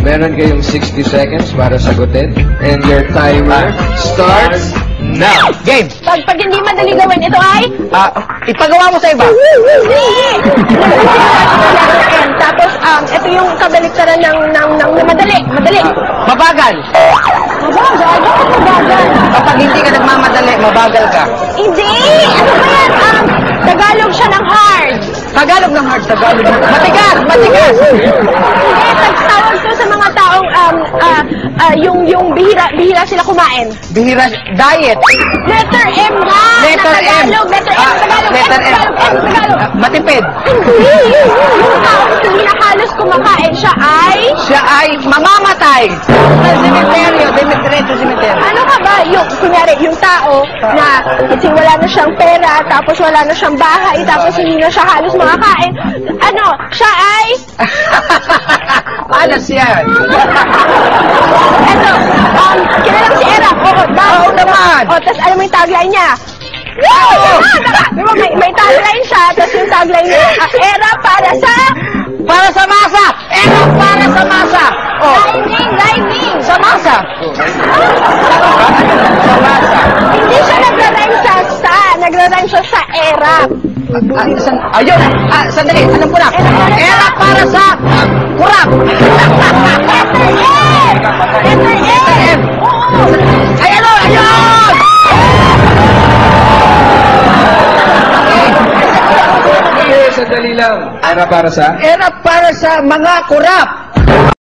Meron kayong 60 seconds para sagutin. And your timer starts now. Game! Pag hindi madali gawin, ito ay... Ipagawa mo sa iba. Tapos, ito yung kabaliktaran ng madali. Madali. Mabagal. Mabagal? Bakit mabagal? Kapag hindi ka nagmamadali, mabagal ka. Hindi! Ano ba yan? Tagalog siya ng hard. Tagalog ng hard, Tagalog ng hard. Matigas! Matigas! Hindi, tagtawag ko sa mga taong, yung bihira sila kumain. Bihira, diet. Letter M na! Letter M. Tagalog, letter M, Tagalog, Letter M. Tagalog. Matipid. Hindi! Yung taong hindi na halos kumakain siya ay... Siya ay mamamatay. Sa cemetery, diretso cemetery. Ano ka ba? Yung, kunyari, yung tao na kasi wala na siyang pera, tapos wala na siyang bahay, tapos hindi na siya halos makakain. Ano? Siya ay... Alas yan. Eto, kilalang si Era. Oo naman. Tapos alam mo yung tagline niya? Diba, may tagline siya, tapos yung tagline niya, Era para sa... Para sa masa! Era para sa masa! Rhyming! Sa masa! Sa masa. Hindi siya nagra-rhyme sa, nagra-rhyme siya sa Era. Ayun! Sandali! Alam ko na! Era para sa... kurap! Letter M! Letter M! Oo! Ay, ano? Ayun! Sandali lang. Era para sa? Era para sa mga kurap!